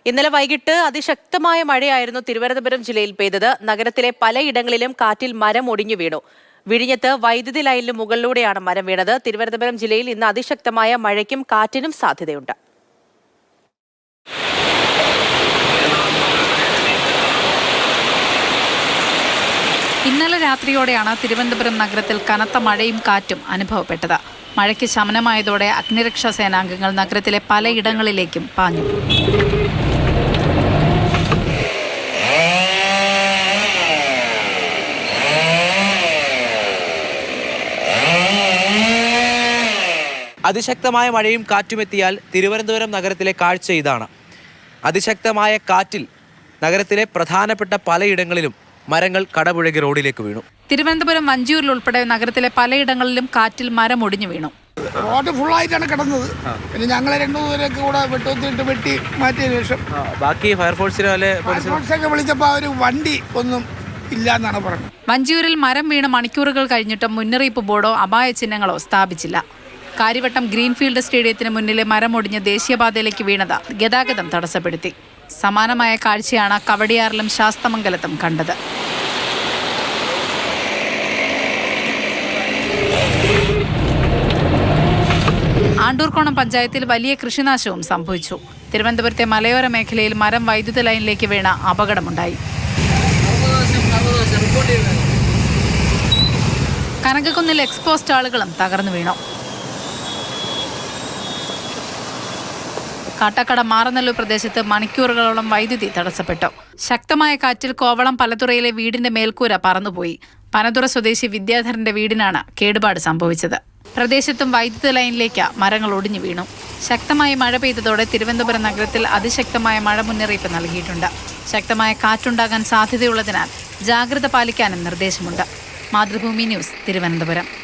ഇന്നലെ വൈകിട്ട് അതിശക്തമായ മഴയായിരുന്നു തിരുവനന്തപുരം ജില്ലയിൽ പെയ്തത്. നഗരത്തിലെ പലയിടങ്ങളിലും കാറ്റിൽ മരം ഒടിഞ്ഞു വീണു. വിഴിഞ്ഞത്ത് വൈദ്യുതി ലൈനിന് മുകളിലൂടെയാണ് മരം വീണത്. തിരുവനന്തപുരം ജില്ലയിൽ ഇന്ന് അതിശക്തമായ മഴയ്ക്കും കാറ്റിനും സാധ്യതയുണ്ട്. ഇന്നലെ രാത്രിയോടെയാണ് തിരുവനന്തപുരം നഗരത്തിൽ കനത്ത മഴയും കാറ്റും അനുഭവപ്പെട്ടത്. മഴയ്ക്ക് ശമനമായതോടെ അഗ്നിരക്ഷാ സേനാംഗങ്ങൾ നഗരത്തിലെ പലയിടങ്ങളിലേക്കും പാഞ്ഞു. അതിശക്തമായ മഴയും കാറ്റുമെത്തിയാൽ തിരുവനന്തപുരം നഗരത്തിലെ കാഴ്ച ഇതാണ്. അതിശക്തമായ കാറ്റിൽ നഗരത്തിലെ പ്രധാനപ്പെട്ട പലയിടങ്ങളിലും മരങ്ങൾ കടപുഴകി റോഡിലേക്ക് വീണു. തിരുവനന്തപുരം വഞ്ചിയൂരിൽ ഉൾപ്പെടെ നഗരത്തിലെ പലയിടങ്ങളിലും കാറ്റിൽ മരം ഒടിഞ്ഞു വീണു. റോഡ് ഫുള്ളായിട്ടാണ് കിടന്നത്. പിന്നെ ഞങ്ങൾ രണ്ടുപേരൊക്കെ കൂടെ വെട്ടൊത്തിട്ട് വെട്ടി മാറ്റിയതിനു ശേഷം ബാക്കി ഫയർഫോഴ്സൊക്കെ വിളിച്ചപ്പോൾ ഒരു വണ്ടി ഒന്നും ഇല്ല എന്നാണ് പറഞ്ഞത്. വഞ്ചിയൂരിൽ മരം വീണ് മണിക്കൂറുകൾ കഴിഞ്ഞിട്ടും മുന്നറിയിപ്പ് ബോർഡോ അപായ ചിഹ്നങ്ങളോ സ്ഥാപിച്ചില്ല. കാര്യവട്ടം ഗ്രീൻഫീൽഡ് സ്റ്റേഡിയത്തിന് മുന്നിലെ മരമൊടിഞ്ഞ് ദേശീയപാതയിലേക്ക് വീണത് ഗതാഗതം തടസ്സപ്പെടുത്തി. സമാനമായ കാഴ്ചയാണ് കവടിയാറിലും ശാസ്തമംഗലത്തും കണ്ടത്. ആണ്ടൂർക്കോണം പഞ്ചായത്തിൽ വലിയ കൃഷിനാശവും സംഭവിച്ചു. തിരുവനന്തപുരത്തെ മലയോര മേഖലയിൽ മരം വൈദ്യുത ലൈനിലേക്ക് വീണ അപകടമുണ്ടായി. കനകക്കുന്നിൽ എക്സ്പോ സ്റ്റാളുകളും തകർന്നു വീണു. കാട്ടാക്കട മാറനല്ലൂർ പ്രദേശത്ത് മണിക്കൂറുകളോളം വൈദ്യുതി തടസ്സപ്പെട്ടു. ശക്തമായ കാറ്റിൽ കോവളം പലതുറയിലെ വീടിന്റെ മേൽക്കൂര പറന്നുപോയി. പനതുറ സ്വദേശി വിദ്യാധരന്റെ വീടിനാണ് കേടുപാട് സംഭവിച്ചത്. പ്രദേശത്തും വൈദ്യുത ലൈനിലേക്ക് മരങ്ങൾ ഒടിഞ്ഞു വീണു. ശക്തമായി മഴ പെയ്തതോടെ തിരുവനന്തപുരം നഗരത്തിൽ അതിശക്തമായ മഴ മുന്നറിയിപ്പ് നൽകിയിട്ടുണ്ട്. ശക്തമായ കാറ്റുണ്ടാകാൻ സാധ്യതയുള്ളതിനാൽ ജാഗ്രത പാലിക്കാനും നിർദ്ദേശമുണ്ട്. മാതൃഭൂമി ന്യൂസ്, തിരുവനന്തപുരം.